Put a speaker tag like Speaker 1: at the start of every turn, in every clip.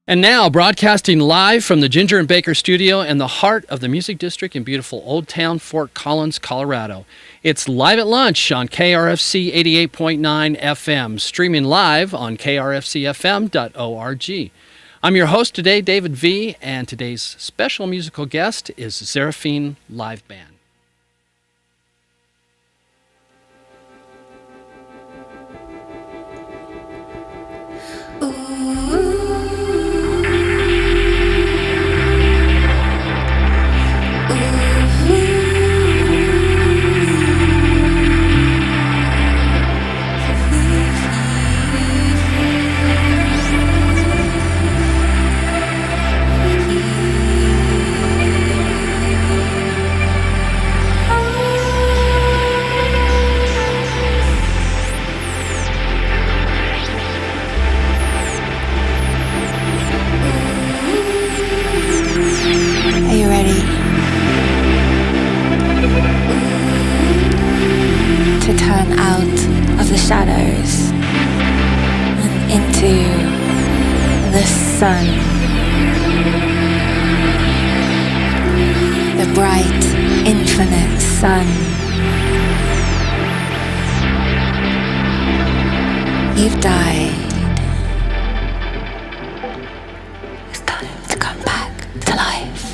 Speaker 1: And now, broadcasting live from the Ginger and Baker studio in the heart of the Music District in beautiful Old Town Fort Collins, Colorado. It's Live at Lunch on KRFC 88.9 FM, streaming live on krfcfm.org. I'm your host today, David V., and today's special musical guest is Xerephine Live Band.
Speaker 2: Shadows and into the sun, the bright, infinite sun. You've died. It's time to come back to life.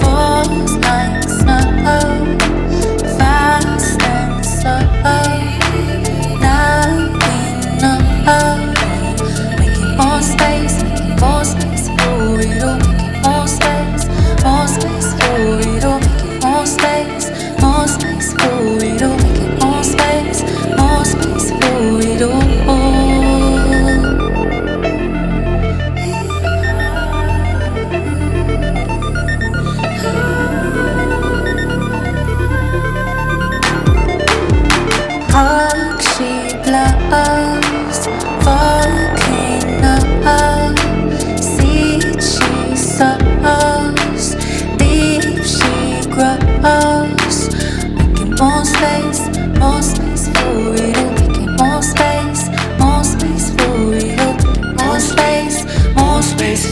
Speaker 2: Falls like snow, fast and slow. Now we know. Making more space for it all. Making more space for it all. Making more space for it all. Making more space for it all. Blows, volcano, seed she sows, deep she grows, making more space for it all, making more space for it all, more space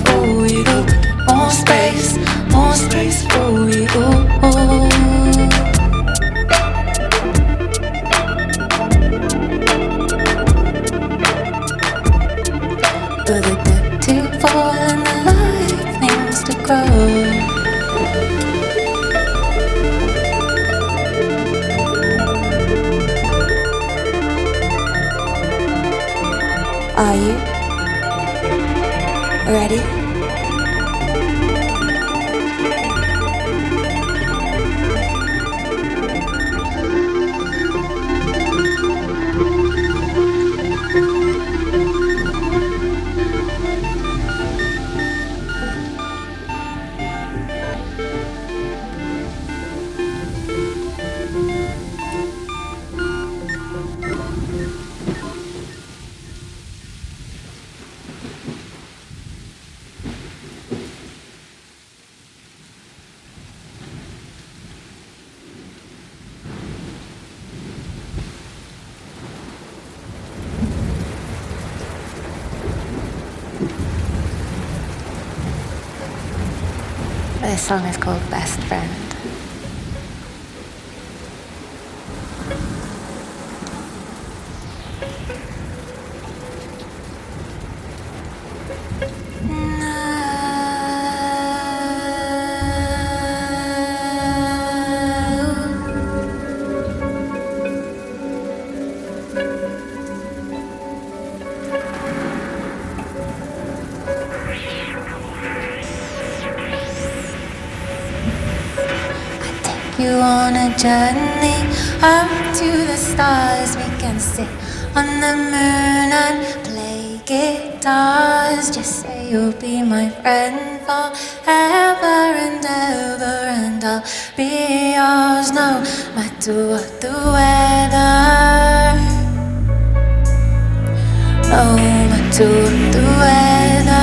Speaker 2: for it all, more space for it all. For the dead to fall and the live things to grow. Are you ready? This song is called Best Friend. You on a journey up to the stars. We can sit on the moon and play guitars. Just say you'll be my friend forever and ever, and I'll be yours no matter what the weather. No matter what the weather.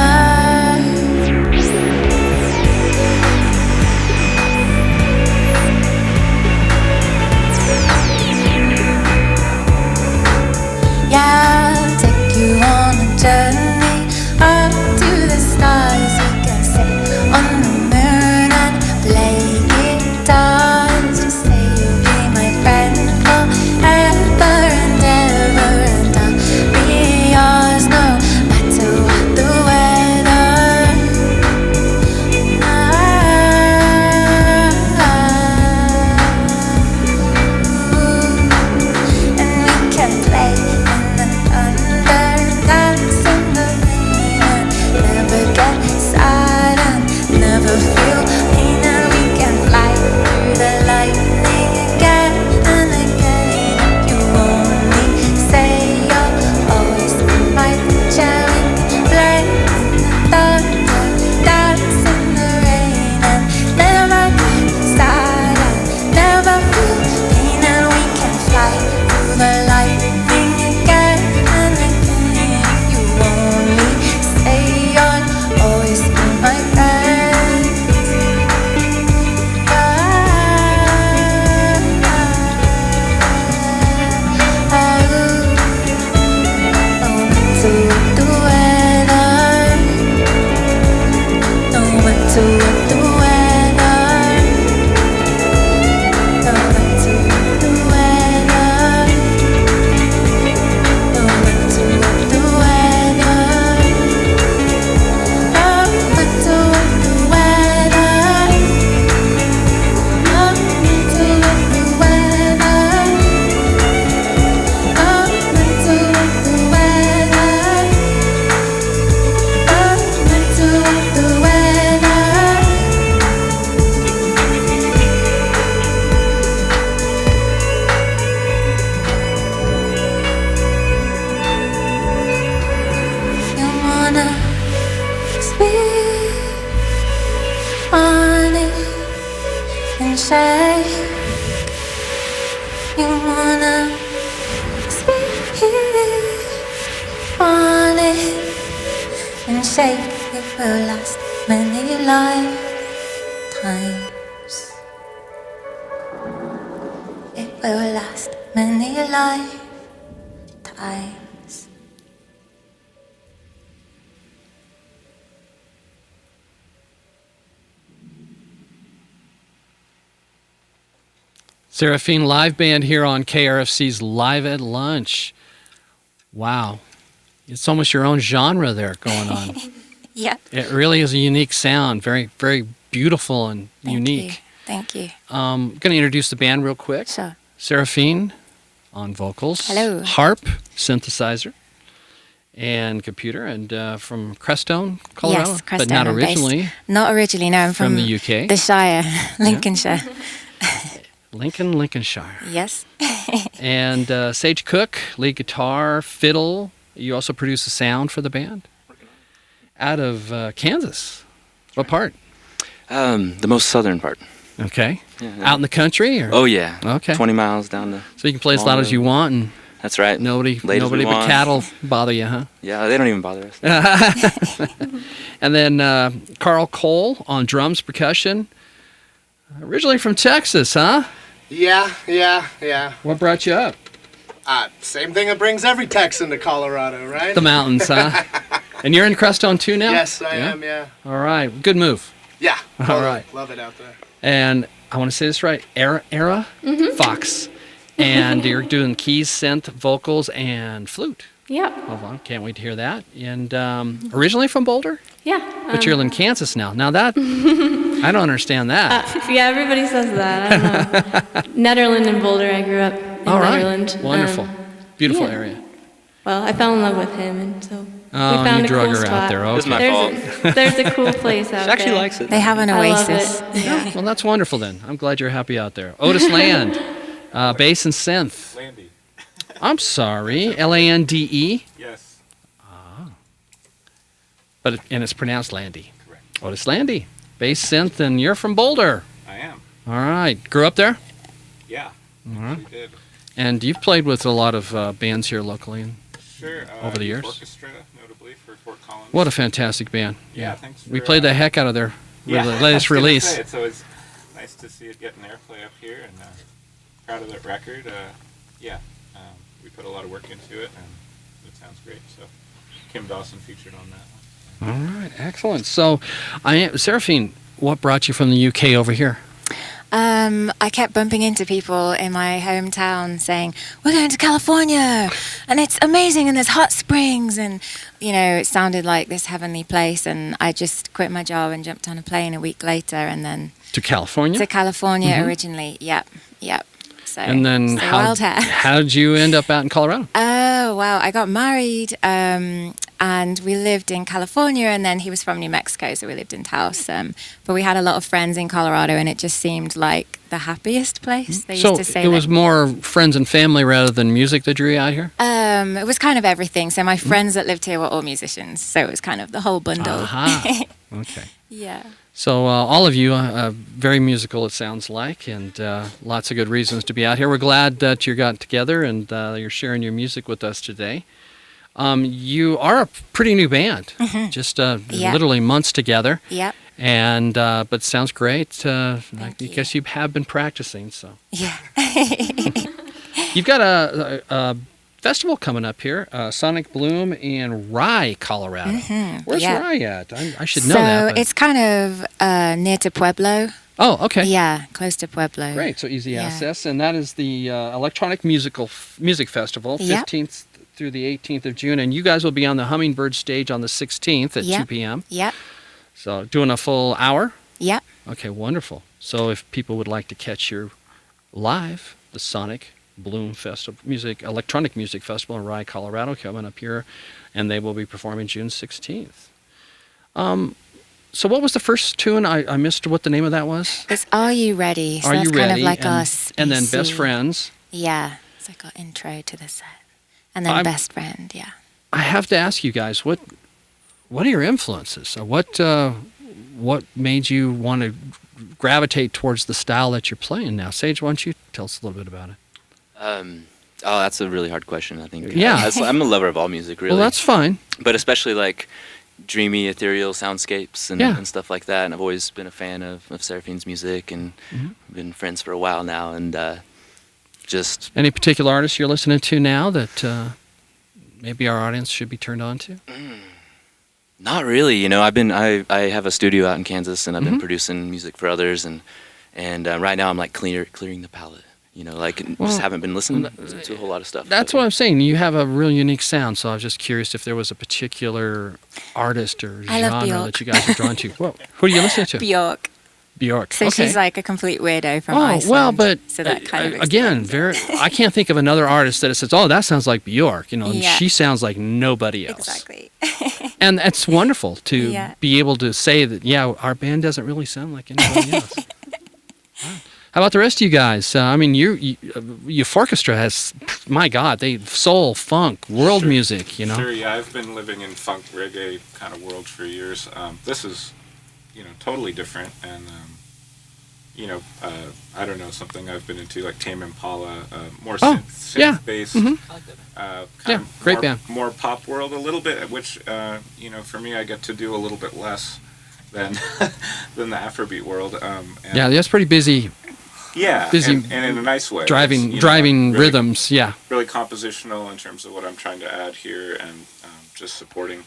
Speaker 2: You wanna speak on it and shape. It will last many lifetimes. It will last many lifetimes.
Speaker 1: Xerephine Live Band here on KRFC's Live at Lunch. Wow. It's almost your own genre there going on.
Speaker 2: Yep.
Speaker 1: It really is a unique sound. Very, very beautiful and unique.
Speaker 2: Thank you.
Speaker 1: I'm going to introduce the band real quick.
Speaker 2: Sure.
Speaker 1: Xerephine on vocals.
Speaker 2: Hello.
Speaker 1: Harp, synthesizer, and computer. And from Crestone, Colorado?
Speaker 2: Yes, Crestone.
Speaker 1: But not
Speaker 2: I'm based-
Speaker 1: originally.
Speaker 2: Not originally, no. I'm
Speaker 1: From the UK?
Speaker 2: The Shire, Lincolnshire.
Speaker 1: Lincolnshire.
Speaker 2: Yes.
Speaker 1: And Sage Cook, lead guitar, fiddle. You also produce the sound for the band? Out of Kansas. What part?
Speaker 3: The most southern part.
Speaker 1: Okay.
Speaker 3: Yeah.
Speaker 1: Out in the country? Or?
Speaker 3: Oh yeah.
Speaker 1: Okay.
Speaker 3: 20 miles down the.
Speaker 1: So you can play as loud as you want, and
Speaker 3: That's right.
Speaker 1: nobody
Speaker 3: Late as we
Speaker 1: but
Speaker 3: want.
Speaker 1: cattle bother you, huh?
Speaker 3: Yeah, they don't even bother us.
Speaker 1: And then Carl Cole on drums, percussion. Originally from Texas, huh?
Speaker 4: Yeah.
Speaker 1: What brought you up?
Speaker 4: Same thing that brings every Texan to Colorado, right?
Speaker 1: The mountains, huh? And you're in Crestone too now?
Speaker 4: Yes, I am, yeah.
Speaker 1: All right. Good move.
Speaker 4: Yeah.
Speaker 1: All right.
Speaker 4: Love it out there.
Speaker 1: And I want to say this right. Era Fox. And you're doing keys, synth, vocals, and flute.
Speaker 5: Yep.
Speaker 1: Hold on. Can't wait to hear that. And originally from Boulder?
Speaker 5: Yeah.
Speaker 1: But you're in Kansas now. Now that, I don't understand that.
Speaker 5: Yeah, everybody says that. I don't know. Netherland and Boulder. I grew up in
Speaker 1: All right.
Speaker 5: Netherland.
Speaker 1: Wonderful. Beautiful
Speaker 5: yeah.
Speaker 1: area.
Speaker 5: Well, I fell in love with him, and so we
Speaker 1: Oh,
Speaker 5: found
Speaker 1: you
Speaker 5: a
Speaker 1: drug
Speaker 5: cool
Speaker 1: her
Speaker 5: spot.
Speaker 1: out there.
Speaker 3: It's
Speaker 1: Okay.
Speaker 3: my fault.
Speaker 5: There's a cool place out
Speaker 3: She actually
Speaker 5: there.
Speaker 3: likes it.
Speaker 2: They have an
Speaker 5: I love
Speaker 2: oasis.
Speaker 5: it. Yeah.
Speaker 1: Well, that's wonderful then. I'm glad you're happy out there. Otis Land, bass and synth.
Speaker 6: Landy.
Speaker 1: I'm sorry, Lande.
Speaker 6: Yes.
Speaker 1: And it's pronounced Landy.
Speaker 6: Correct.
Speaker 1: Otis Landy, bass synth, and you're from Boulder.
Speaker 6: I am.
Speaker 1: All right, grew up there,
Speaker 6: Yeah.
Speaker 1: All right.
Speaker 6: We did.
Speaker 1: and you've played with a lot of bands here locally.
Speaker 6: Sure.
Speaker 1: Over the
Speaker 6: Youth
Speaker 1: years?
Speaker 6: Orchestra, notably for Fort Collins.
Speaker 1: What a fantastic band!
Speaker 6: Yeah, thanks
Speaker 1: We
Speaker 6: for,
Speaker 1: played the heck out of their
Speaker 6: Yeah,
Speaker 1: latest
Speaker 6: I was gonna
Speaker 1: release.
Speaker 6: say, it's always nice to see it getting airplay up here, and proud of that record. We put a lot of work into it, and it sounds great. So Kim Dawson featured on that one.
Speaker 1: All right, excellent. So, Xerephine, what brought you from the UK over here?
Speaker 2: I kept bumping into people in my hometown saying, "We're going to California, and it's amazing, and there's hot springs," and it sounded like this heavenly place. And I just quit my job and jumped on a plane a week later, and then
Speaker 1: To California?
Speaker 2: to California
Speaker 1: Mhm.
Speaker 2: originally. Yep. So,
Speaker 1: And then
Speaker 2: so wild hair.
Speaker 1: how did you end up out in Colorado?
Speaker 2: Oh, wow. I got married and we lived in California, and then he was from New Mexico, so we lived in Taos. But we had a lot of friends in Colorado, and it just seemed like the happiest place. They
Speaker 1: So
Speaker 2: used to say
Speaker 1: it was
Speaker 2: that-
Speaker 1: more friends and family rather than music that drew you out here?
Speaker 2: it was kind of everything. So my friends that lived here were all musicians, so it was kind of the whole bundle.
Speaker 1: Aha. Okay.
Speaker 2: Yeah.
Speaker 1: So all of you, very musical it sounds like, and lots of good reasons to be out here. We're glad that you got together and you're sharing your music with us today. You are a pretty new band, just
Speaker 2: Yeah.
Speaker 1: literally months together,
Speaker 2: Yep.
Speaker 1: and but sounds great. I
Speaker 2: you.
Speaker 1: guess you have been practicing, so.
Speaker 2: Yeah.
Speaker 1: You've got a festival coming up here, Sonic Bloom in Rye, Colorado. Where's
Speaker 2: yeah.
Speaker 1: Rye at? I should know
Speaker 2: So
Speaker 1: that. but-
Speaker 2: it's kind of near to Pueblo.
Speaker 1: Oh, okay.
Speaker 2: Yeah, close to Pueblo.
Speaker 1: Great, so easy
Speaker 2: Yeah.
Speaker 1: access, and that is the Electronic Music Festival,
Speaker 2: Yep.
Speaker 1: 15th through the 18th of June, and you guys will be on the Hummingbird stage on the 16th at 2
Speaker 2: Yep.
Speaker 1: p.m.
Speaker 2: Yep.
Speaker 1: So doing a full hour?
Speaker 2: Yep.
Speaker 1: Okay, wonderful. So if people would like to catch your live, the Sonic Bloom Festival, Electronic Music Festival in Rye, Colorado, coming up here, and they will be performing June 16th. So what was the first tune? I missed what the name of that was.
Speaker 2: It's Are You Ready? So
Speaker 1: Are
Speaker 2: that's
Speaker 1: You
Speaker 2: kind
Speaker 1: Ready?
Speaker 2: of like
Speaker 1: and,
Speaker 2: us.
Speaker 1: and then Best Friends.
Speaker 2: Yeah. It's like our intro to the set. And then
Speaker 1: I'm-
Speaker 2: Best Friend, yeah.
Speaker 1: I have to ask you guys, what are your influences? What made you want to gravitate towards the style that you're playing now? Sage, why don't you tell us a little bit about it?
Speaker 3: Oh, that's a really hard question, I think.
Speaker 1: Yeah.
Speaker 3: I'm a lover of all music, really.
Speaker 1: Well, that's fine.
Speaker 3: But especially like dreamy, ethereal soundscapes and,
Speaker 1: Yeah.
Speaker 3: and stuff like that. And I've always been a fan of Xerephine's music, and we've been friends for a while now. And just
Speaker 1: Any particular artists you're listening to now that maybe our audience should be turned on to?
Speaker 3: not really, you know. I have a studio out in Kansas, and I've been producing music for others, and right now I'm like clearing the palette. You know, like just haven't been listening to a whole lot of stuff.
Speaker 1: That's what I'm saying. You have a real unique sound, so I was just curious if there was a particular artist or
Speaker 2: I love
Speaker 1: genre
Speaker 2: Björk.
Speaker 1: that you guys are drawn to. Whoa. Who are you listening to?
Speaker 2: Björk.
Speaker 1: Björk.
Speaker 2: So
Speaker 1: okay.
Speaker 2: she's like a complete weirdo from
Speaker 1: Oh,
Speaker 2: Iceland.
Speaker 1: well, but
Speaker 2: so that kind of
Speaker 1: again,
Speaker 2: explains it.
Speaker 1: I can't think of another artist that says, "Oh, that sounds like Björk," you know, and
Speaker 2: Yeah.
Speaker 1: she sounds like nobody else.
Speaker 2: Exactly.
Speaker 1: And it's wonderful to
Speaker 2: Yeah.
Speaker 1: be able to say that, yeah, our band doesn't really sound like anybody else. Wow. How about the rest of you guys? I mean, your orchestra has, my God, they soul, funk, world
Speaker 6: Sure.
Speaker 1: music, you know.
Speaker 6: Sure, yeah, I've been living in funk reggae kind of world for years. This is, totally different, and I don't know, something I've been into like Tame Impala, more
Speaker 1: Oh, yeah.
Speaker 6: synth-based.
Speaker 1: Mhm.
Speaker 6: Kind
Speaker 1: Yeah,
Speaker 6: of
Speaker 1: great
Speaker 6: more,
Speaker 1: band.
Speaker 6: More pop world a little bit, which for me I get to do a little bit less than than the Afrobeat world. And
Speaker 1: Yeah, that's pretty busy
Speaker 6: yeah,
Speaker 1: busy
Speaker 6: and in a nice way.
Speaker 1: driving
Speaker 6: It's,
Speaker 1: driving
Speaker 6: really,
Speaker 1: rhythms. Yeah.
Speaker 6: really compositional in terms of what I'm trying to add here, and just supporting.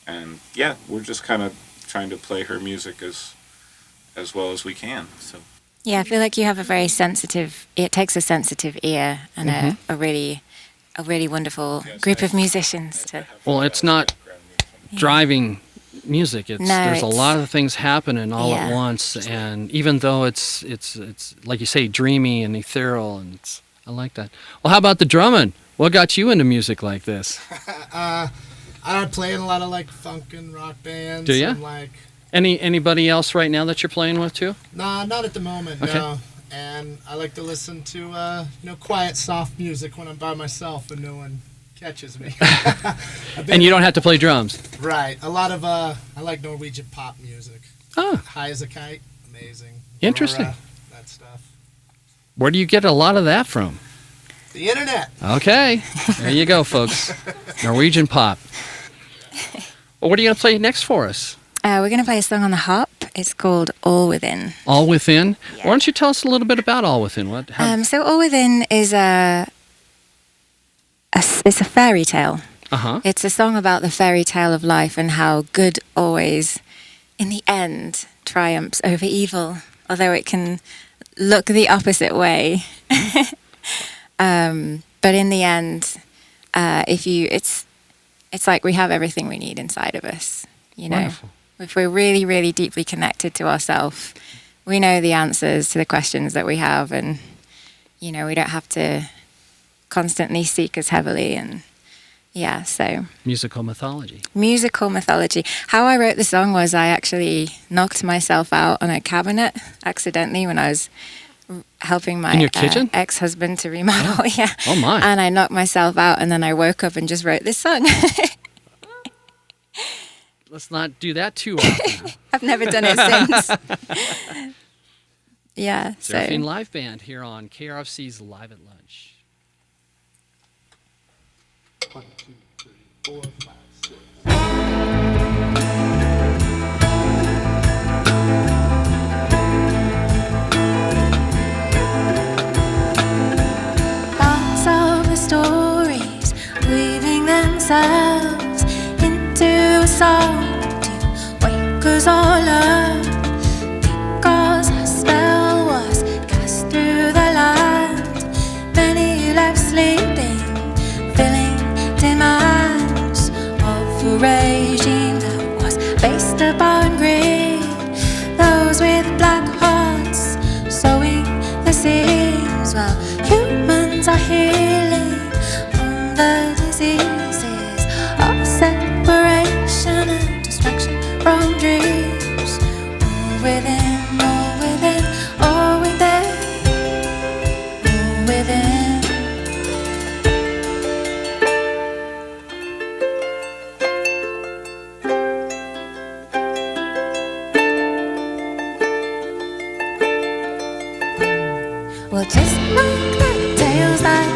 Speaker 6: And yeah, we're just kind of trying to play her music as well as we can. So
Speaker 2: Yeah, I feel like you have a very sensitive. It takes a sensitive ear and a really wonderful group of musicians to.
Speaker 1: Well, it's not driving music. It's
Speaker 2: No,
Speaker 1: there's a
Speaker 2: it's-
Speaker 1: lot of things happening all at
Speaker 2: Yeah.
Speaker 1: once, and even though it's like you say, dreamy and ethereal, and I like that. Well, how about the drumming? What got you into music like this?
Speaker 4: I play in a lot of like funk and rock bands.
Speaker 1: Do ya?
Speaker 4: And, like,
Speaker 1: Anybody else right now that you're playing with too?
Speaker 4: nah, not at the moment.
Speaker 1: Okay.
Speaker 4: No. And I like to listen to quiet, soft music when I'm by myself and no one catches me.
Speaker 1: And you don't have to play drums.
Speaker 4: Right. A lot of I like Norwegian pop music.
Speaker 1: Oh,
Speaker 4: High as a Kite, amazing.
Speaker 1: Interesting.
Speaker 4: Aurora, that stuff.
Speaker 1: where do you get a lot of that from?
Speaker 4: The internet.
Speaker 1: Okay, there you go, folks. Norwegian pop. Well, what are you going to play next for us?
Speaker 2: We're going to play a song on the harp. It's called All Within.
Speaker 1: All Within?
Speaker 2: Yeah.
Speaker 1: Why don't you tell us a little bit about All Within?
Speaker 2: So All Within is it's a fairy tale.
Speaker 1: Uh-huh.
Speaker 2: It's a song about the fairy tale of life and how good always, in the end, triumphs over evil, although it can look the opposite way. But in the end, it's like we have everything we need inside of us. You know,
Speaker 1: Wonderful.
Speaker 2: if we're really, really deeply connected to ourselves, we know the answers to the questions that we have, and we don't have to constantly seek as heavily. And yeah, so
Speaker 1: Musical mythology.
Speaker 2: musical mythology. How I wrote the song was I actually knocked myself out on a cabinet accidentally when I was helping my
Speaker 1: In your kitchen?
Speaker 2: ex-husband to remodel. Yeah.
Speaker 1: Oh, my.
Speaker 2: And I knocked myself out, and then I woke up and just wrote this song.
Speaker 1: Let's not do that too often.
Speaker 2: I've never done it since. Yeah. So
Speaker 1: Xerephine Live Band here on KRFC's Live at Lunch.
Speaker 4: 1, 2, 3, 4, 5, 6.
Speaker 2: parts of the stories weaving themselves into a song to wake us all up, because a spell was cast through the land. Many left sleeping, filling demands of a regime that was based upon greed. Those with black hearts sewing the seams, while humans are healing from the diseases of separation and distraction from dreams. All within, all within, all within, all within. Well, just like the tales that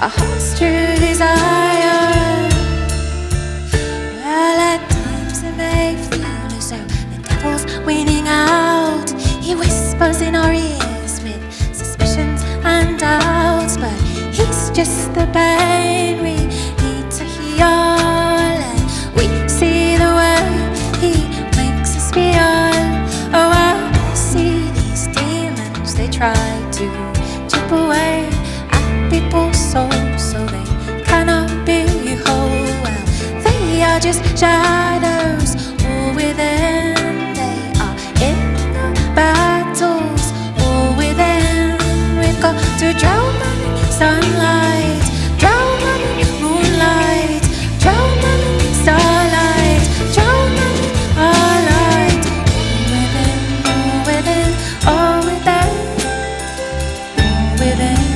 Speaker 2: a heart's true desire. Well, at times it may feel as though the devil's winning out. He whispers in our ears with suspicions and doubts, but he's just the pain we need to heal, and we see the way he makes us feel. Oh, I see these demons, they try to chip away at people's souls so they cannot be whole. Well, they are just shadows all within. They are in the battles all within. We've got to drown them in sunlight, drown them in moonlight, drown them in starlight, drown them in our light. All within, all within, all within.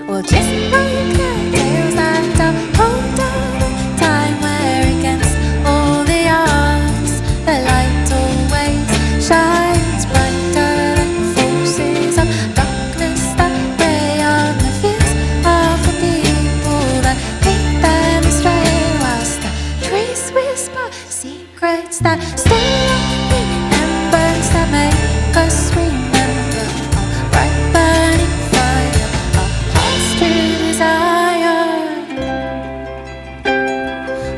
Speaker 2: Well, just like the tales that are told of a time where against all the odds the light always shines brighter than forces of darkness that prey on the fears of the people that lead them astray, whilst the trees whisper secrets that still are the embers that make us remember our bright burning fire, our heart's true desire,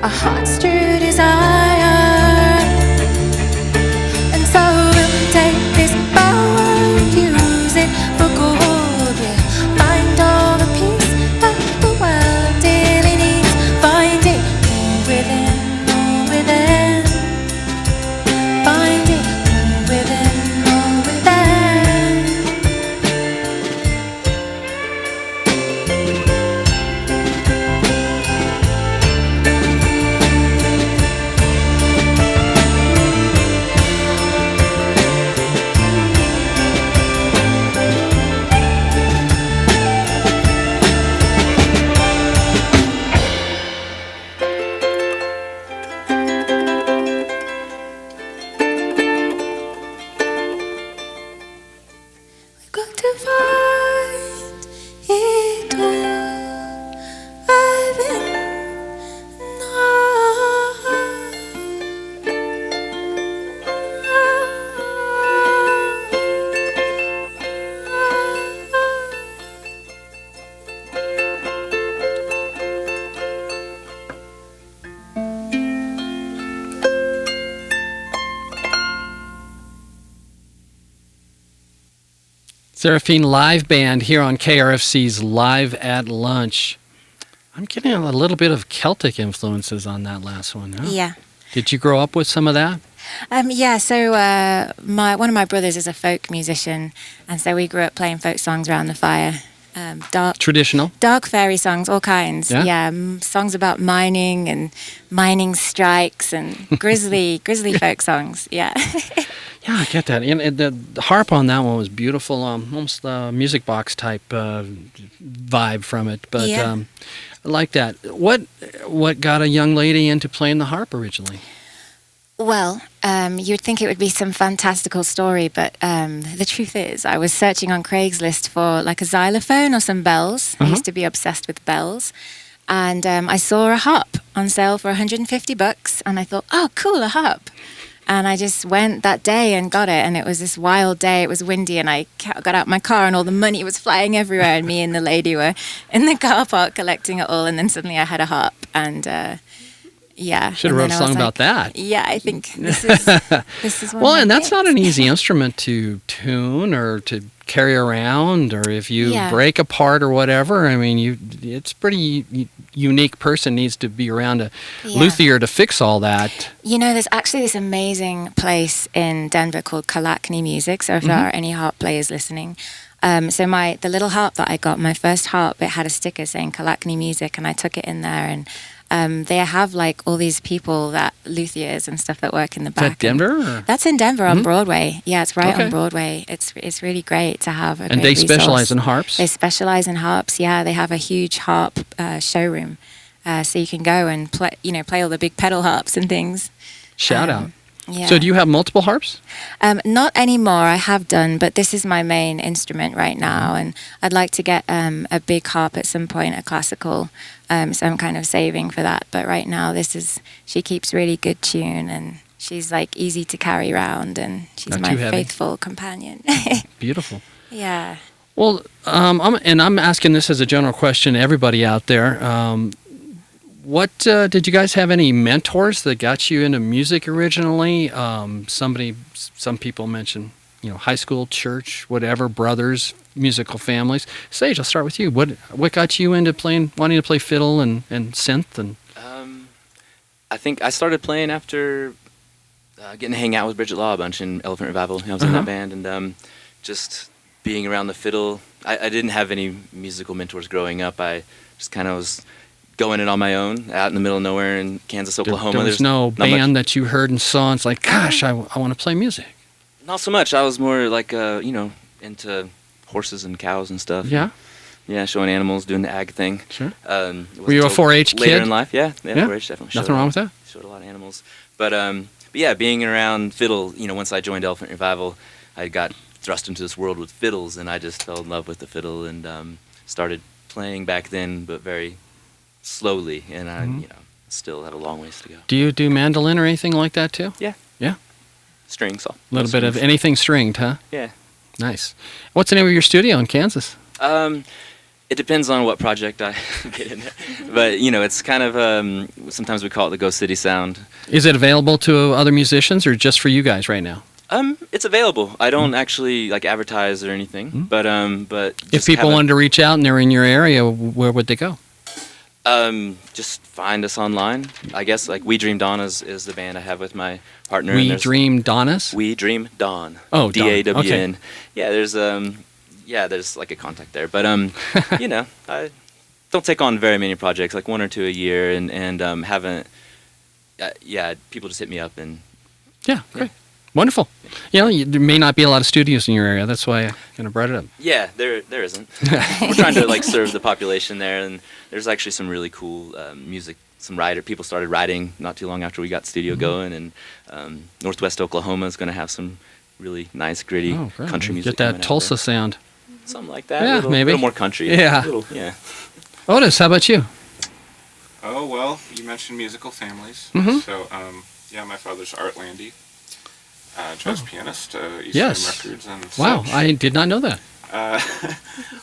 Speaker 2: our heart's true desire. And so we'll take this power and use it for good. We'll find all the peace that the world dearly needs. Find it all within, all within. Find it all within, all within. We've got to find it all within
Speaker 1: Xerephine Live Band here on KRFC's Live at Lunch. I'm getting a little bit of Celtic influences on that last one. Huh?
Speaker 2: Yeah.
Speaker 1: Did you grow up with some of that?
Speaker 2: Yeah, so one of my brothers is a folk musician, and so we grew up playing folk songs around the fire.
Speaker 1: Traditional?
Speaker 2: Dark fairy songs, all kinds.
Speaker 1: Yeah?
Speaker 2: Songs about mining and mining strikes and grizzly folk songs. Yeah.
Speaker 1: Yeah, I get that. And the harp on that one was beautiful, almost music box type vibe from it. But
Speaker 2: Yeah.
Speaker 1: I like that. What got a young lady into playing the harp originally?
Speaker 2: Well, you'd think it would be some fantastical story, but the truth is I was searching on Craigslist for like a xylophone or some bells. I used to be obsessed with bells. And I saw a harp on sale for $150, and I thought, oh, cool, a harp. And I just went that day and got it, and it was this wild day. It was windy, and I got out my car, and all the money was flying everywhere, and me and the lady were in the car park collecting it all, and then suddenly I had a harp, and yeah.
Speaker 1: Should have wrote a song about that.
Speaker 2: Yeah, I think this is one
Speaker 1: Well,
Speaker 2: of
Speaker 1: and
Speaker 2: my
Speaker 1: that's not
Speaker 2: hits.
Speaker 1: an easy instrument to tune or to carry around, or if you
Speaker 2: Yeah.
Speaker 1: break apart or whatever. I mean, it's pretty unique person needs to be around a
Speaker 2: Yeah.
Speaker 1: luthier to fix all that.
Speaker 2: You know, there's actually this amazing place in Denver called Kalakni Music. So if there are any harp players listening, so the little harp that I got, my first harp, it had a sticker saying Kalakni Music, and I took it in there, and they have like all these people luthiers and stuff that work in the
Speaker 1: Is
Speaker 2: back.
Speaker 1: that Denver? Or?
Speaker 2: That's in Denver on Broadway. Yeah, it's right
Speaker 1: Okay.
Speaker 2: on Broadway. It's really great to have a
Speaker 1: And they
Speaker 2: great
Speaker 1: specialize
Speaker 2: resource.
Speaker 1: in harps?
Speaker 2: They specialize in harps. Yeah, they have a huge harp showroom so you can go and play all the big pedal harps and things.
Speaker 1: Shout out.
Speaker 2: Yeah.
Speaker 1: So do you have multiple harps?
Speaker 2: Not anymore. I have done, but this is my main instrument right now, and I'd like to get a big harp at some point, a classical. So I'm kind of saving for that. But right now, she keeps really good tune, and she's like easy to carry around, and she's
Speaker 1: Not
Speaker 2: my
Speaker 1: too heavy.
Speaker 2: faithful companion.
Speaker 1: Beautiful.
Speaker 2: Yeah.
Speaker 1: Well, I'm asking this as a general question to everybody out there. What did you guys have any mentors that got you into music originally? Some people mention, high school, church, whatever, brothers, musical families. Sage, I'll start with you. What got you into wanting to play fiddle and synth? And
Speaker 3: I think I started playing after getting to hang out with Bridget Law a bunch in Elephant Revival. I was in that band, and just being around the fiddle. I didn't have any musical mentors growing up. I just kind of was going it on my own, out in the middle of nowhere in Kansas, Oklahoma.
Speaker 1: There was no band that you heard and saw, and it's like, gosh, I want to play music.
Speaker 3: Not so much. I was more like, into horses and cows and stuff.
Speaker 1: Yeah?
Speaker 3: Yeah, showing animals, doing the ag thing.
Speaker 1: Sure.
Speaker 3: Were
Speaker 1: you a 4-H kid?
Speaker 3: Later in life, yeah, 4-H definitely.
Speaker 1: Nothing wrong with that?
Speaker 3: Showed a lot of animals. But yeah, being around fiddle, once I joined Elephant Revival, I got thrust into this world with fiddles, and I just fell in love with the fiddle and started playing back then, but very slowly, and I, still have a long ways to go.
Speaker 1: Do you do mandolin or anything like that too?
Speaker 3: Yeah.
Speaker 1: Yeah?
Speaker 3: Strings. A
Speaker 1: little bit of anything stringed, huh?
Speaker 3: Yeah.
Speaker 1: Nice. What's the name of your studio in Kansas?
Speaker 3: It depends on what project I get in there. But, it's kind of, sometimes we call it the Ghost City sound.
Speaker 1: Is it available to other musicians or just for you guys right now?
Speaker 3: It's available. I don't actually advertise or anything, but
Speaker 1: if people wanted to reach out and they're in your area, where would they go?
Speaker 3: Just find us online. I guess We Dream Dawn is the band I have with my partner.
Speaker 1: We Dream Donnas?
Speaker 3: We Dream Dawn.
Speaker 1: Oh,
Speaker 3: DAWN.
Speaker 1: Okay.
Speaker 3: Yeah, there's a contact there, but I don't take on very many projects, like 1 or 2 a year, and haven't. People just hit me up and.
Speaker 1: Yeah, great. Wonderful. There may not be a lot of studios in your area. That's why I kind of brought it up.
Speaker 3: Yeah, there isn't. We're trying to serve the population there, and there's actually some really cool music. Some people started writing not too long after we got the studio going, and Northwest Oklahoma is going to have some really nice, gritty country music.
Speaker 1: Get that Tulsa sound.
Speaker 3: Something like that.
Speaker 1: Yeah, maybe.
Speaker 3: A little more country.
Speaker 1: Yeah.
Speaker 3: Yeah.
Speaker 1: Otis, how about you?
Speaker 6: Oh, well, you mentioned musical families.
Speaker 1: Mm-hmm.
Speaker 6: So, my father's Art Landy. Jazz pianist, Eastern
Speaker 1: Yes.
Speaker 6: Records, and
Speaker 1: Wow,
Speaker 6: such.
Speaker 1: I did not know that.
Speaker 6: I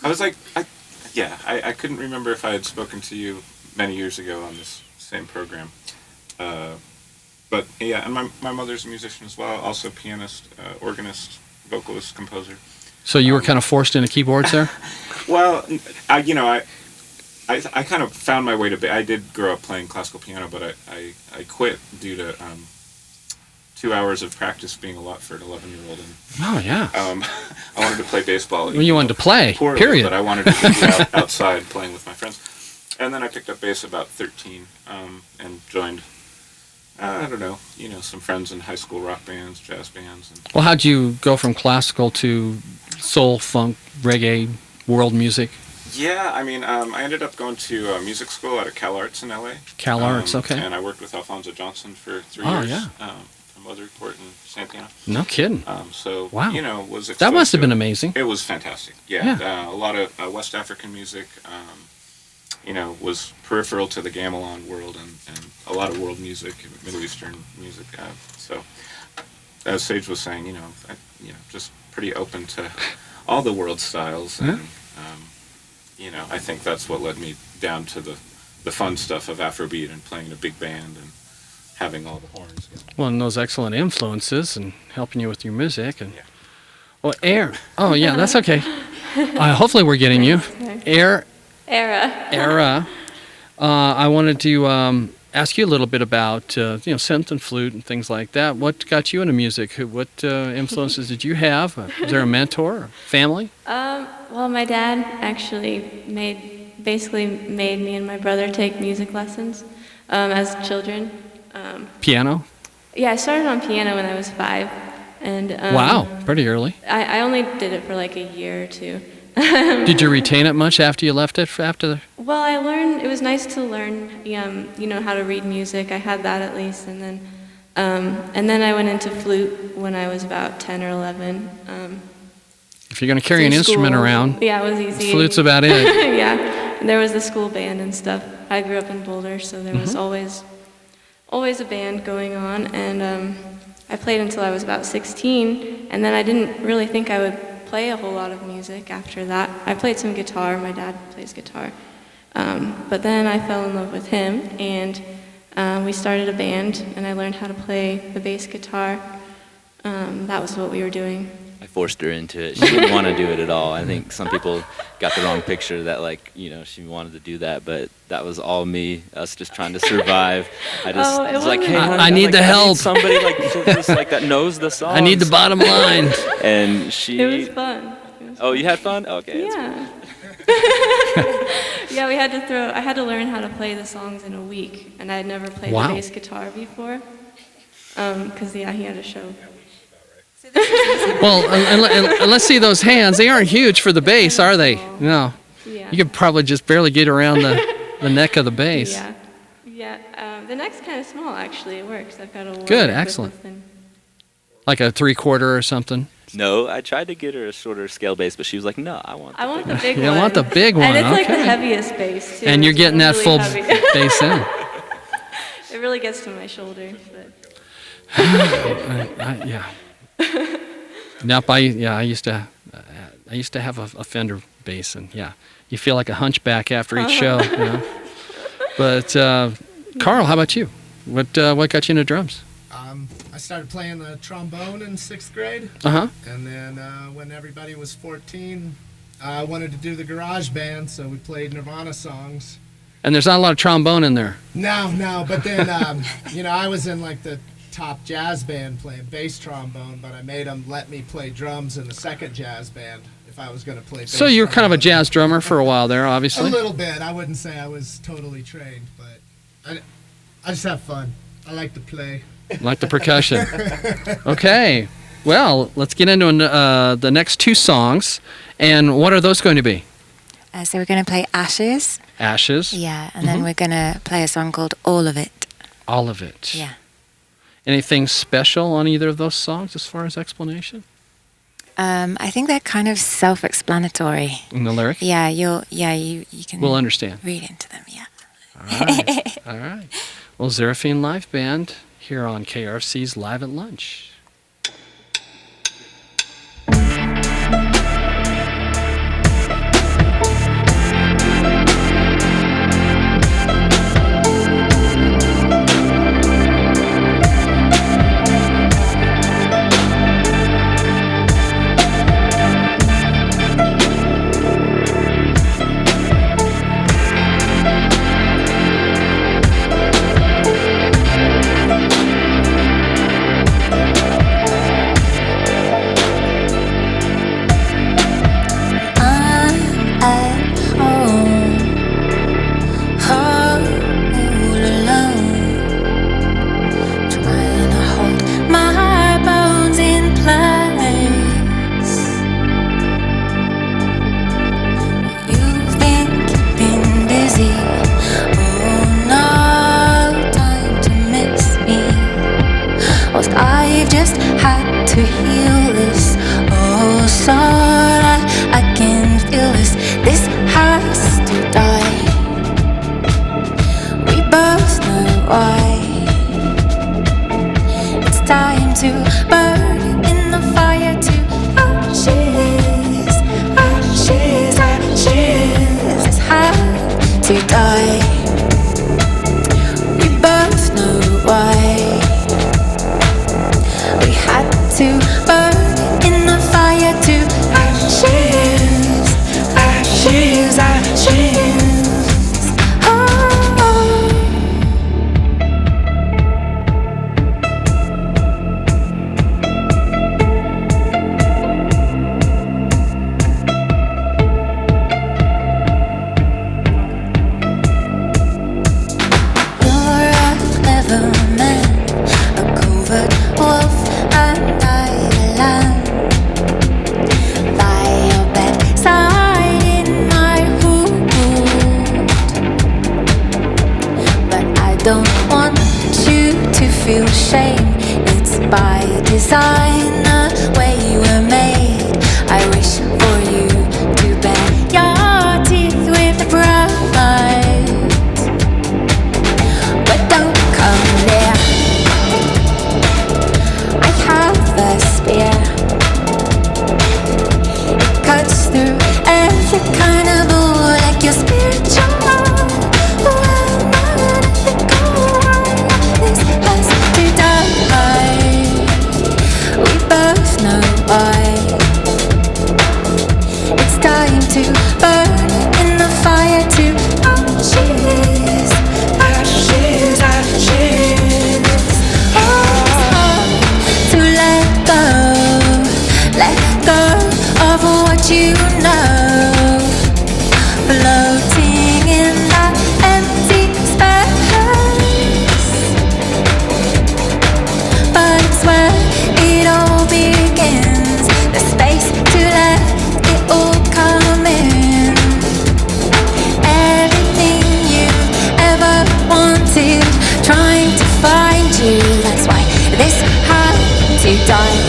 Speaker 6: was like, I couldn't remember if I had spoken to you many years ago on this same program. But yeah, and my mother's a musician as well, also pianist, organist, vocalist, composer.
Speaker 1: So you were kind of forced into keyboards there?
Speaker 6: Well, I kind of found my way to. I did grow up playing classical piano, but I quit due to 2 hours of practice being a lot for an 11-year-old. And,
Speaker 1: oh, yeah.
Speaker 6: I wanted to play baseball.
Speaker 1: Well, you wanted to play,
Speaker 6: poorly,
Speaker 1: period.
Speaker 6: But I wanted to be outside playing with my friends. And then I picked up bass about 13 and joined, some friends in high school rock bands, jazz bands.
Speaker 1: Well, how'd you go from classical to soul, funk, reggae, world music?
Speaker 6: Yeah, I ended up going to music school out of Cal Arts in LA.
Speaker 1: Cal Arts, okay.
Speaker 6: And I worked with Alfonso Johnson for 3
Speaker 1: Oh,
Speaker 6: years.
Speaker 1: yeah.
Speaker 6: From Weatherport and Santana.
Speaker 1: No kidding.
Speaker 6: So,
Speaker 1: wow.
Speaker 6: Was exposed
Speaker 1: that must have
Speaker 6: to
Speaker 1: been
Speaker 6: it.
Speaker 1: amazing.
Speaker 6: It was fantastic. Yeah. A lot of West African music, was peripheral to the gamelan world and a lot of world music, Middle Eastern music. So, as Sage was saying, just pretty open to all the world styles. And, I think that's what led me down to the fun stuff of Afrobeat and playing in a big band and having all the horns.
Speaker 1: Well, and those excellent influences and helping you with your music. And well, Oh, yeah, that's okay. Hopefully we're getting you. Era. I wanted to ask you a little bit about, synth and flute and things like that. What got you into music? What influences did you have? Was there a mentor or family?
Speaker 5: Well, my dad actually basically made me and my brother take music lessons as children.
Speaker 1: Piano?
Speaker 5: Yeah, I started on piano when I was 5. And
Speaker 1: wow, pretty early.
Speaker 5: I only did it for like a year or two.
Speaker 1: Did you retain it much after you left it?
Speaker 5: Well, I learned, it was nice to learn, how to read music. I had that at least, and then I went into flute when I was about 10 or 11.
Speaker 1: If you're going to carry an instrument around,
Speaker 5: yeah, it was easy.
Speaker 1: Flute's about it.
Speaker 5: Yeah, and there was the school band and stuff. I grew up in Boulder, so there was always a band going on, and I played until I was about 16, and then I didn't really think I would play a whole lot of music after that. I played some guitar. My dad plays guitar. But then I fell in love with him, and we started a band, and I learned how to play the bass guitar. That was what we were doing.
Speaker 3: I forced her into it. She didn't want to do it at all. I think some people got the wrong picture that she wanted to do that, but that was all me, us just trying to survive. I just was like, hey, honey,
Speaker 1: I need the help.
Speaker 3: Need somebody that knows the songs.
Speaker 1: I need the bottom line.
Speaker 3: And she.
Speaker 5: It was fun.
Speaker 3: Oh, you had fun? Okay.
Speaker 5: Yeah. Yeah, I had to learn how to play the songs in a week, and I had never played the bass guitar before. Because he had a show.
Speaker 1: Well, and let's see those hands. They aren't huge for the bass, are they? No.
Speaker 5: Yeah.
Speaker 1: You could probably just barely get around the neck of the bass.
Speaker 5: Yeah. The neck's kind of small, actually. It works. I've got a
Speaker 1: good, excellent. Like a 3/4 or something.
Speaker 3: No, I tried to get her a shorter scale bass, but she was like, "No, I want the
Speaker 5: big one."
Speaker 1: You want the big one,
Speaker 5: and it's like
Speaker 1: okay.
Speaker 5: the heaviest bass too.
Speaker 1: And you're getting that
Speaker 5: really
Speaker 1: full
Speaker 5: heavy.
Speaker 1: bass in.
Speaker 5: It really gets to my shoulder, but.
Speaker 1: Yeah. Nope. I used to have a Fender bass, and you feel like a hunchback after each show. But Carl, how about you? What got you into drums?
Speaker 4: I started playing the trombone in 6th grade. And then when everybody was 14, I wanted to do the garage band, so we played Nirvana songs.
Speaker 1: And there's not a lot of trombone in there.
Speaker 4: No. But then, I was in like the top jazz band playing bass trombone, but I made them let me play drums in the second jazz band if I was going to play bass.
Speaker 1: So you were kind of a jazz drummer for a while there, obviously.
Speaker 4: A little bit. I wouldn't say I was totally trained, but I just have fun. I like to play.
Speaker 1: Like the percussion. Okay. Well, let's get into the next two songs. And what are those going to be?
Speaker 2: So we're going to play Ashes.
Speaker 1: Ashes.
Speaker 2: Yeah, and then we're going to play a song called All of It.
Speaker 1: All of It.
Speaker 2: Yeah.
Speaker 1: Anything special on either of those songs as far as explanation?
Speaker 2: I think they're kind of self-explanatory.
Speaker 1: In the lyric?
Speaker 2: Yeah, you can.
Speaker 1: We'll understand.
Speaker 2: Read into them. Yeah.
Speaker 1: All right. Well, Xerephine Live Band here on KRFC's Live at Lunch.
Speaker 2: don't want you to feel shame. It's by design, the way you were made. I wish for you to bare your teeth with the pride, but don't come there. I have a spear. It cuts through every kind of bull, like your spiritual. It's time to burn in the fire to ashes, ashes, ashes. Oh, to let go of what you know, floating in that empty space. But it's where it all begins, the space to let it all come in. Everything you ever wanted, trying to find you. That's why this had to die.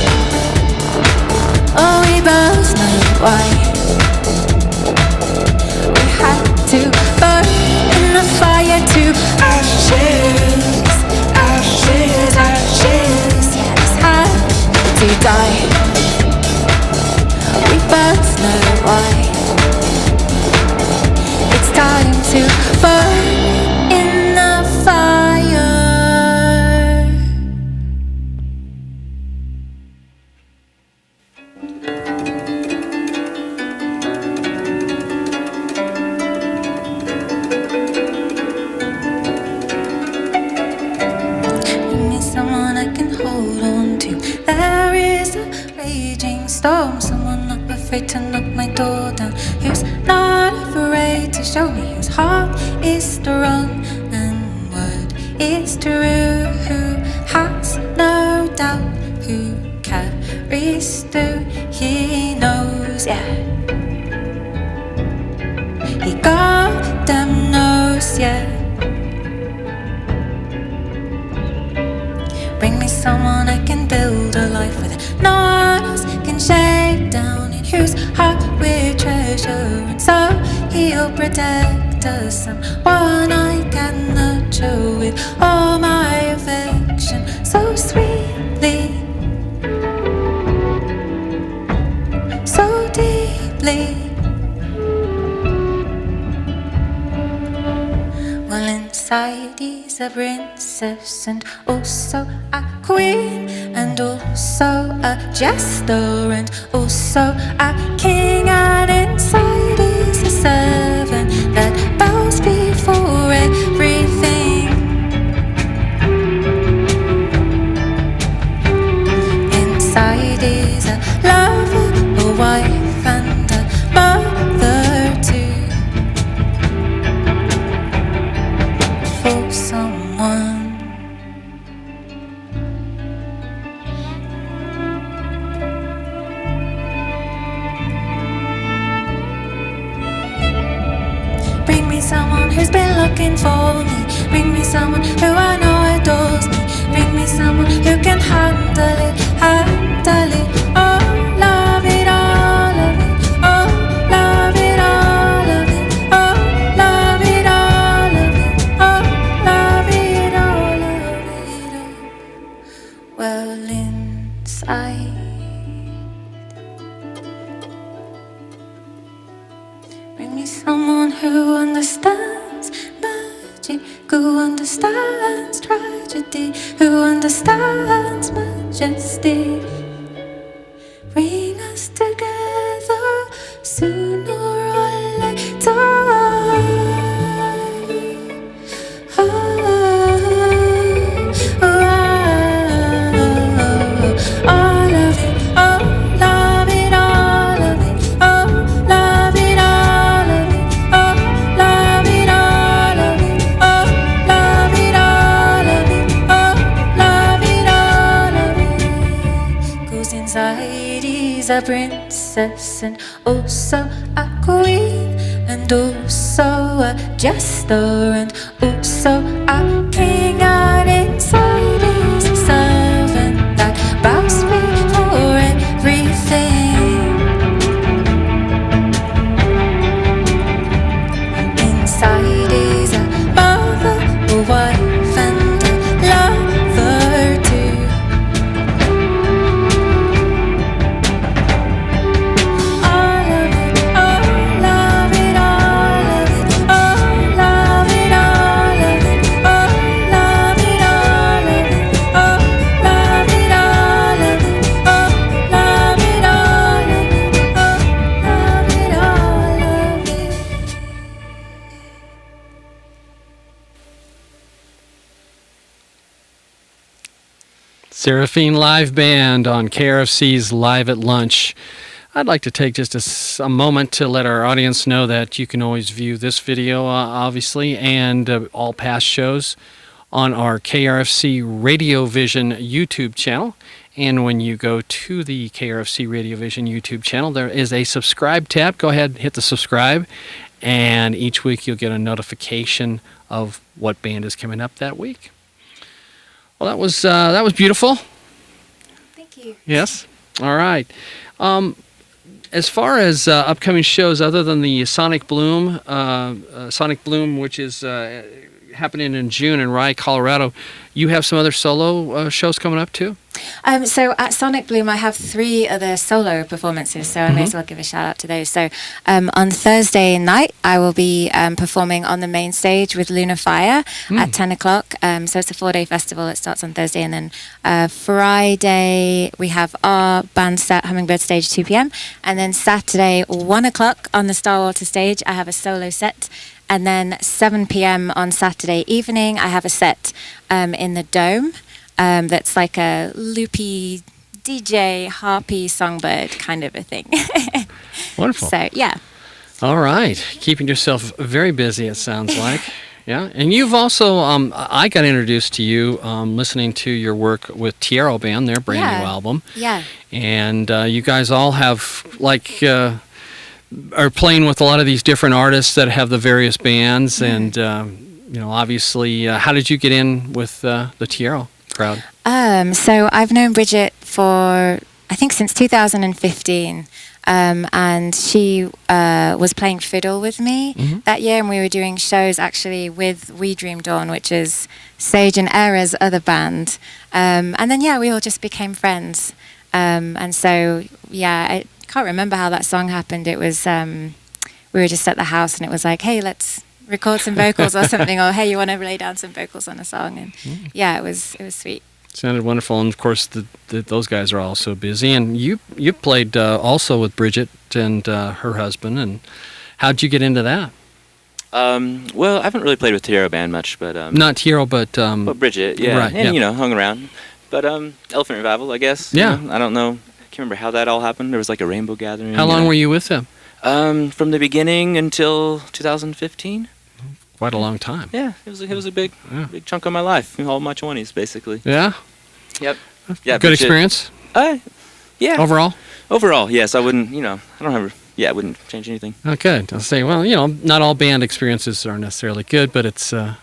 Speaker 2: Oh, we both know why. We had to burn in the fire to ashes, ashes, ashes. Yeah, this had to die. We both know why. It's time to burn in the fire. Give me someone I can hold on to. There is a raging storm, someone not afraid to knock my door down, who's not afraid to show me whose heart is strong and word is true, who has no doubt, who carries through. He knows, yeah, he goddamn knows, yeah. Bring me someone I can build a life with, no one else can shake down, in whose heart we treasure, and so he'll protect us. Someone I can nurture with all my affection, so sweetly, so deeply. Well, inside he's a princess and also a queen, and also a jester, and also a king, and inside is a servant that bows before everything. Inside is a lover, a wife, and a mother too, for someone. Bring me someone who's been looking for me. Bring me someone who I know adores me. Bring me someone who can handle it, handle it. Oh, love it, all of it. Oh, love it, all of it. Oh, love it, all of it. Oh, love it, all of it. Well, inside. Bring me someone who understands magic, who understands tragedy, who understands majesty. Bring us together sooner or later. All of it, oh, love it, all of it. Oh, love it, all of it. Oh, love it, all of it. Oh, love it, all of it. Oh, love it, all of it. Goes inside is a princess and also a queen, and also a jester, and also a king.
Speaker 1: Xerephine Live Band on KRFC's Live at Lunch. I'd like to take just a moment to let our audience know that you can always view this video, obviously, and all past shows on our KRFC RadioVision YouTube channel. And when you go to the KRFC RadioVision YouTube channel, there is a subscribe tab. Go ahead and hit the subscribe, and each week you'll get a notification of what band is coming up that week. Well, that was beautiful.
Speaker 2: Thank you.
Speaker 1: Yes. All right. As far as upcoming shows, other than the Sonic Bloom, which is happening in June in Rye, Colorado, you have some other solo shows coming up too?
Speaker 2: So at Sonic Bloom, I have 3 other solo performances, so I may as well give a shout out to those. So on Thursday night, I will be performing on the main stage with Luna Fire at 10 o'clock. So it's a 4-day festival. It starts on Thursday, and then Friday, we have our band set, Hummingbird Stage, 2 p.m. And then Saturday, 1 o'clock on the Starwater stage, I have a solo set. And then 7 p.m. on Saturday evening, I have a set in the Dome. That's like a loopy DJ harpy songbird kind of a thing.
Speaker 1: Wonderful.
Speaker 2: So yeah.
Speaker 1: All right, keeping yourself very busy, it sounds like. Yeah, and you've also I got introduced to you listening to your work with Tiero Band, their brand new album.
Speaker 2: Yeah.
Speaker 1: And you guys all have are playing with a lot of these different artists that have the various bands, and obviously, how did you get in with the Tiero crowd?
Speaker 2: So I've known Bridget for, I think, since 2015, and she was playing fiddle with me that year, and we were doing shows actually with We Dream Dawn, which is Sage and Era's other band, and then we all just became friends, and so I can't remember how that song happened. It was we were just at the house, and it was like, hey, let's record some vocals or something, or hey, you want to lay down some vocals on a song, and it was sweet.
Speaker 1: Sounded wonderful, and of course those guys are all so busy. And you played also with Bridget and her husband. And how'd you get into that?
Speaker 3: Well, I haven't really played with Tiero Band much, but
Speaker 1: not Tiero, but
Speaker 3: Bridget, yeah,
Speaker 1: right,
Speaker 3: and hung around. But Elephant Revival, I guess.
Speaker 1: Yeah,
Speaker 3: I don't know. I can't remember how that all happened. There was like a rainbow gathering.
Speaker 1: How long were you with them?
Speaker 3: From the beginning until 2015.
Speaker 1: Quite a long time.
Speaker 3: Yeah, it was a big chunk of my life, all my 20s, basically.
Speaker 1: Yeah.
Speaker 3: Yep. Yeah.
Speaker 1: Good experience.
Speaker 3: Yeah.
Speaker 1: Overall,
Speaker 3: yes. I wouldn't. I wouldn't change anything.
Speaker 1: Okay. I'll say, well, not all band experiences are necessarily good, but it's a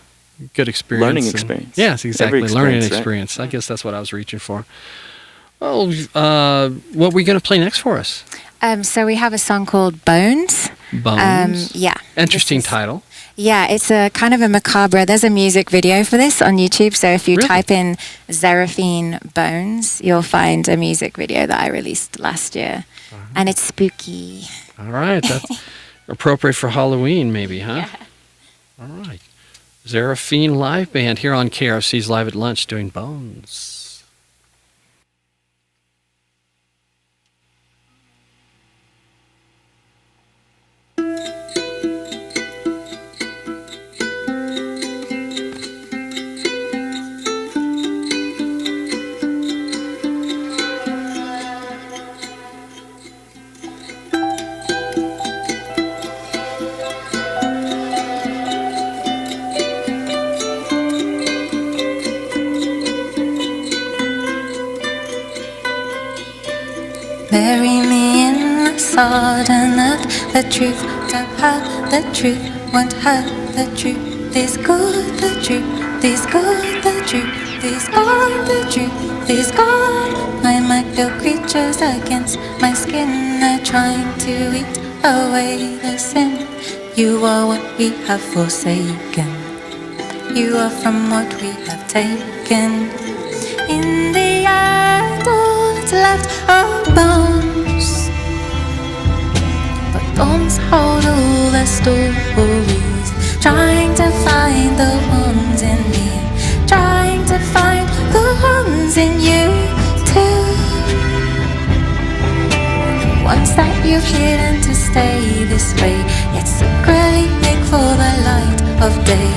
Speaker 1: good experience.
Speaker 3: Learning experience.
Speaker 1: Yes, exactly. Learning experience.
Speaker 3: Right?
Speaker 1: I guess that's what I was reaching for. Well, what are we going to play next for us?
Speaker 2: So we have a song called Bones.
Speaker 1: Bones.
Speaker 2: Yeah.
Speaker 1: Interesting title.
Speaker 2: Yeah, it's a kind of a macabre. There's a music video for this on YouTube. So if you type in Xerephine Bones, you'll find a music video that I released last year. And it's spooky.
Speaker 1: All right. That's appropriate for Halloween, maybe, huh?
Speaker 2: Yeah.
Speaker 1: All right. Xerephine Live Band here on KRFC's Live at Lunch doing Bones.
Speaker 2: Bury me in the sodden earth. The truth don't hurt, the truth won't hurt. The truth is good, the truth is good, the truth is good, the truth is good. I might feel creatures against my skin. They're trying to eat away the sin. You are what we have forsaken. You are from what we have taken. In the end, all that's left are bones. But bones hold all the stories. Trying to find the ones in me. Trying to find the ones in you too. Ones that you've hidden to stay this way, yet secretly for the light of day.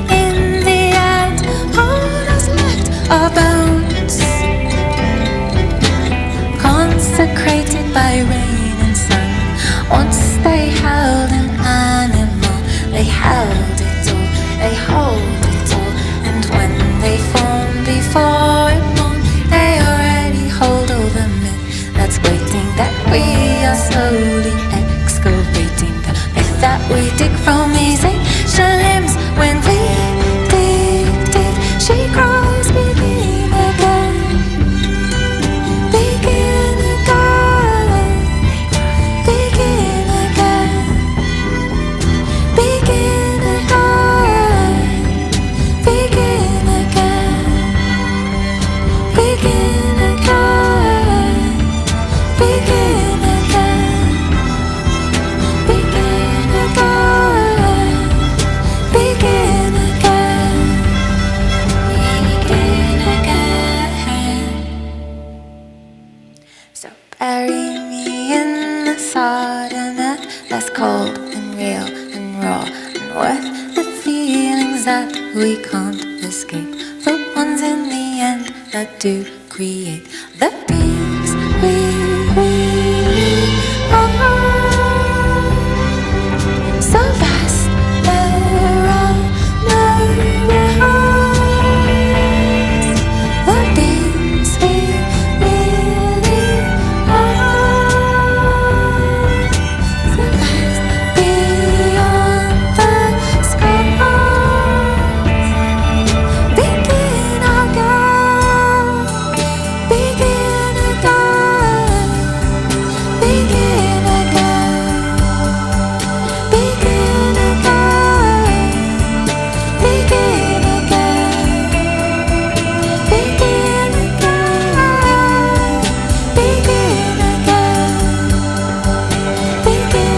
Speaker 2: In the end, all that's left are bones. from musician limbs. When we dig, she cries, begin again. Begin again. Begin again. Begin again. Begin again. Begin again. Begin again. Begin again. Begin again. Begin again. So bury me in the sodden earth that's cold and real and raw and worth the feelings that we can't escape, the ones in the end that do create the beings we really are. So vast there are no words, the beings we really are. So vast beyond the skies. Begin again. Begin again. Begin again. Begin again. Begin again. Begin again. Begin again. Begin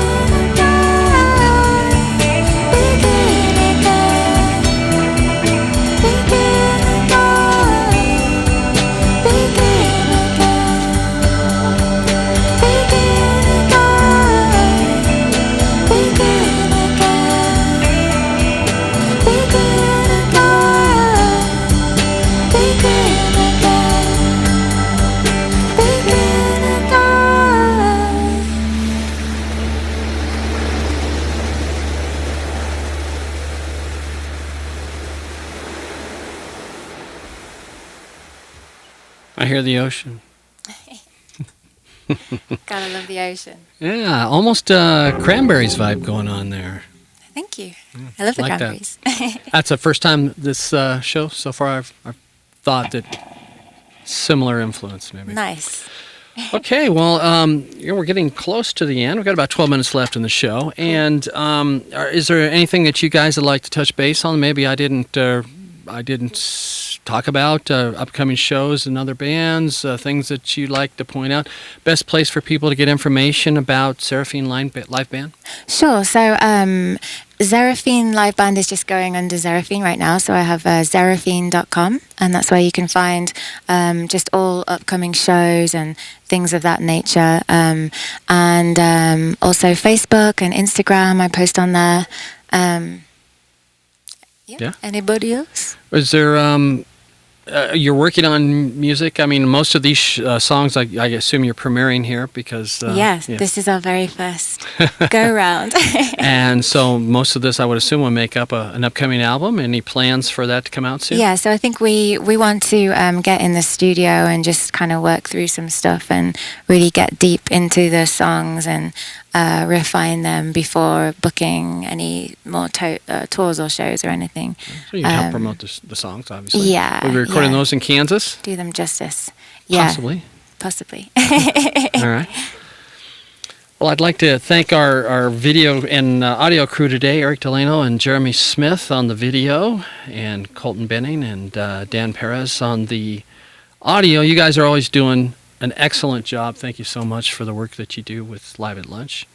Speaker 1: I hear the ocean.
Speaker 2: Gotta love the ocean.
Speaker 1: Yeah, almost Cranberries vibe going on there.
Speaker 2: Thank you. I love the
Speaker 1: like that.
Speaker 2: cranberries.
Speaker 1: That's the first time this show so far I've thought that similar influence maybe.
Speaker 2: Nice.
Speaker 1: Okay, well, we're getting close to the end. We've got about 12 minutes left in the show. And is there anything that you guys would like to touch base on? Maybe I didn't talk about upcoming shows and other bands, things that you'd like to point out. Best place for people to get information about Xerephine Live Band?
Speaker 2: Sure. So Xerephine Live Band is just going under Xerephine right now. So I have xerephine.com, and that's where you can find just all upcoming shows and things of that nature. And also Facebook and Instagram, I post on there. Yeah. Anybody else?
Speaker 1: Is there you're working on music? I mean, most of these songs, I assume you're premiering here because...
Speaker 2: yes, yeah. This is our very first go-round.
Speaker 1: And so most of this, I would assume, will make up an upcoming album. Any plans for that to come out soon?
Speaker 2: Yeah, so I think we want to get in the studio and just kind of work through some stuff and really get deep into the songs and refine them before booking any more tours or shows or anything.
Speaker 1: So you can help promote the songs, obviously.
Speaker 2: Yeah.
Speaker 1: We'll be recording those in Kansas?
Speaker 2: Do them justice. Yeah. Possibly.
Speaker 1: All right. Well, I'd like to thank our video and audio crew today, Eric Delano and Jeremy Smith on the video, and Colton Boening and Dan Perez on the audio. You guys are always doing an excellent job. Thank you so much for the work that you do with Live at Lunch.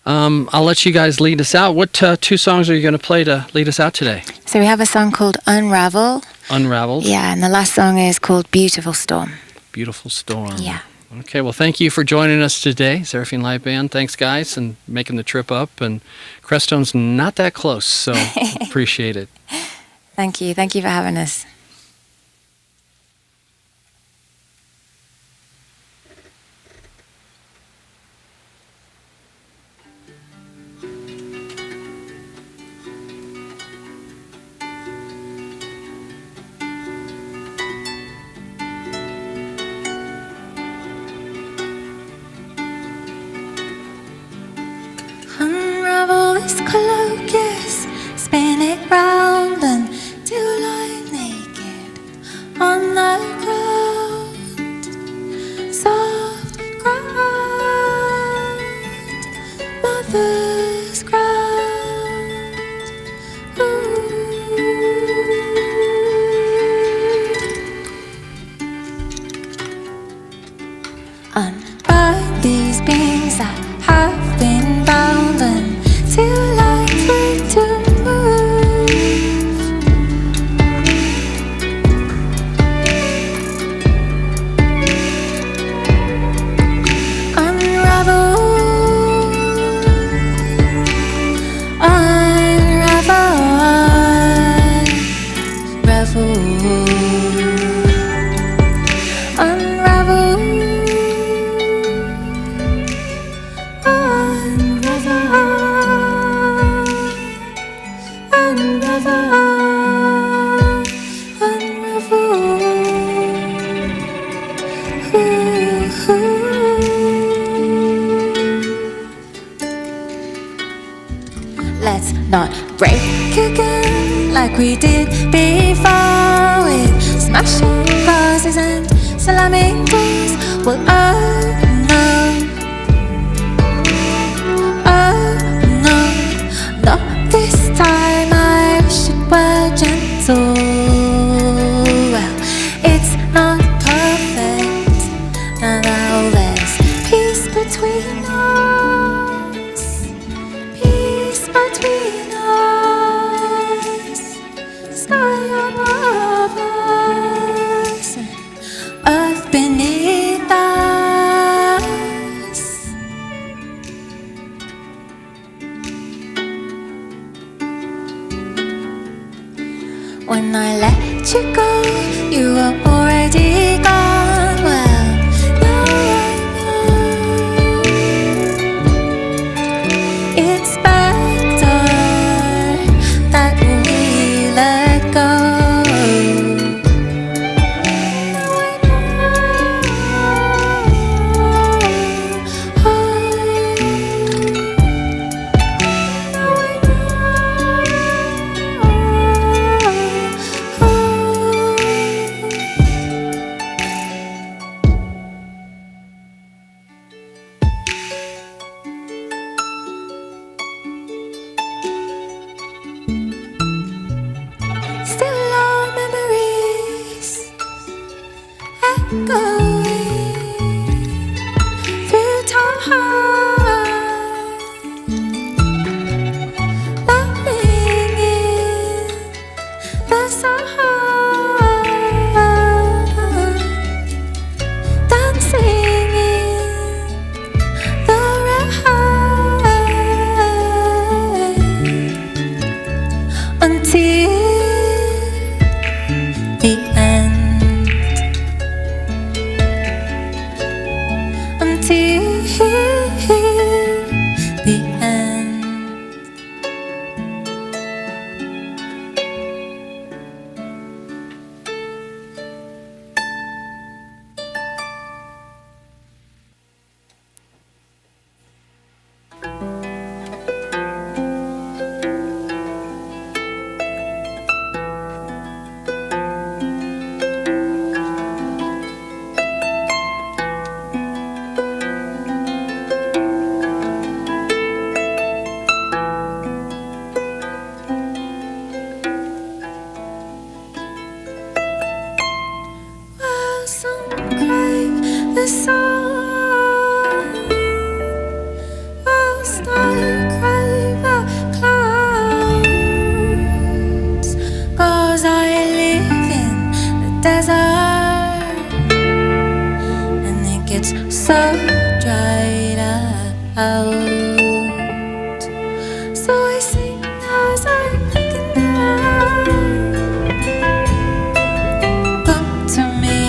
Speaker 1: I'll let you guys lead us out. What two songs are you going to play to lead us out today?
Speaker 2: So we have a song called Unraveled.
Speaker 1: Unraveled?
Speaker 2: Yeah, and the last song is called Beautiful Storm.
Speaker 1: Beautiful Storm.
Speaker 2: Yeah.
Speaker 1: Okay, well, thank you for joining us today, Xerephine Live Band. Thanks, guys, and making the trip up. And Crestone's not that close, so appreciate it.
Speaker 2: Thank you. Thank you for having us. Unravel this cloak not break again like we did before, with smashing vases and slamming doors. Well, oh no, not this time. I wish it were gentle. Well, it's not perfect, and now there's peace between us, peace between us, sky above us, and earth beneath us. When I let you go, you were already gone. Well, now I know it's better that we let go. Now I still our memories echoing through time, laughing in the sun, dancing in the rain until the end, until the end. Well, some crave the sun, whilst I crave the clouds, 'cause I live in the desert and it gets so dried out. So I sing as I'm looking down. Come to me,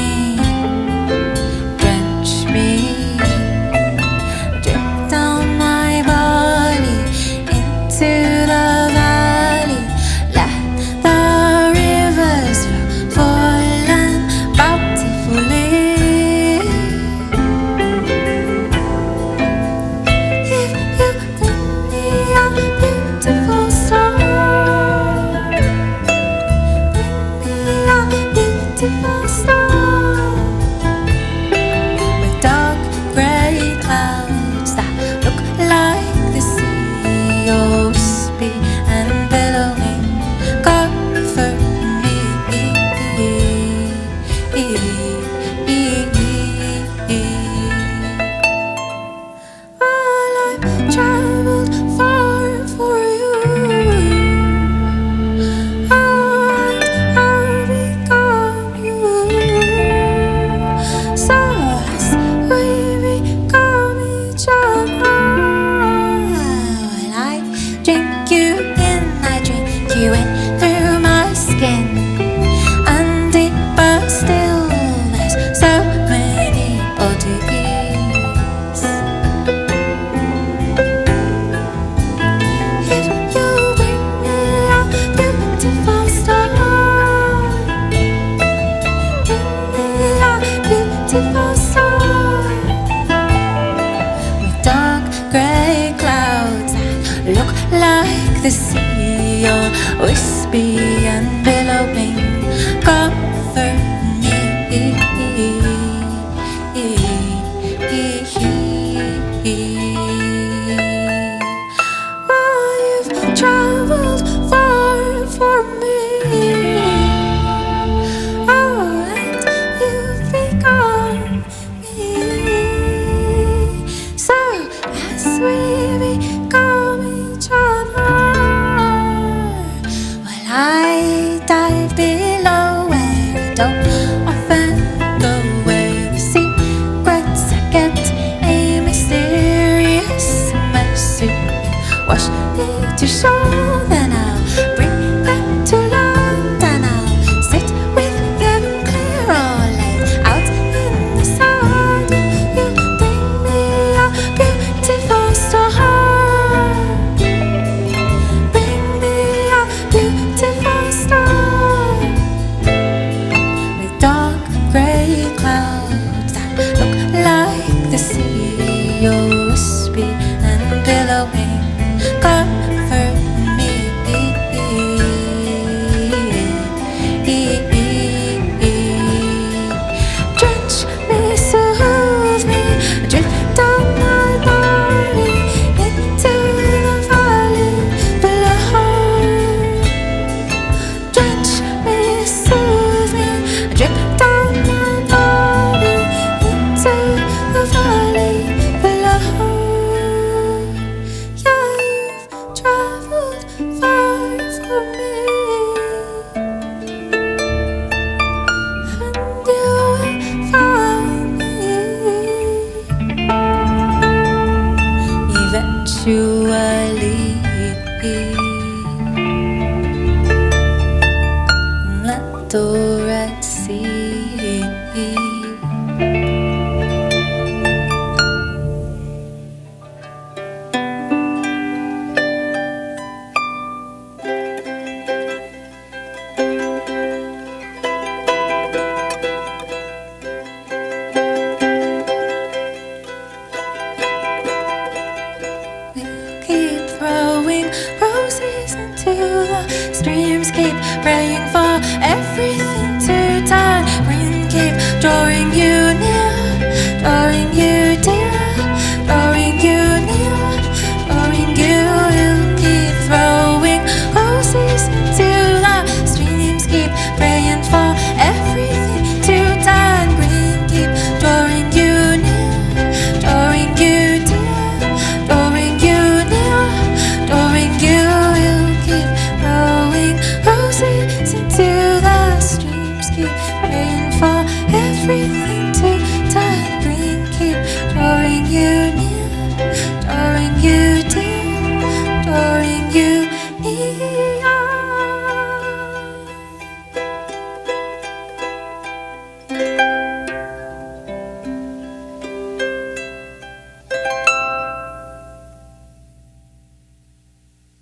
Speaker 2: drench me, drip down my body into the valley. Let the rivers fall and Douras Sea. Streams keep praying for everything to turn green, keep drawing you near, drawing you dear, drawing you near, drawing you. Will keep throwing roses into the streams, keep praying for everything to turn green, keep drawing you near, drawing you dear, drawing you near, drawing you. Roses into the streams, keep praying for everything to turn green, keep drawing you near, drawing you dear, drawing you near.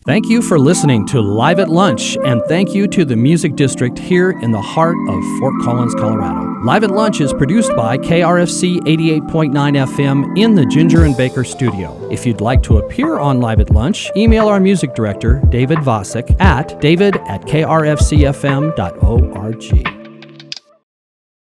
Speaker 1: Thank you for listening to Live at Lunch, and thank you to the Music District here in the heart of Fort Collins, Colorado. Live at Lunch is produced by KRFC 88.9 FM in the Ginger and Baker studio. If you'd like to appear on Live at Lunch, email our music director, David Vacek, at david@krfcfm.org.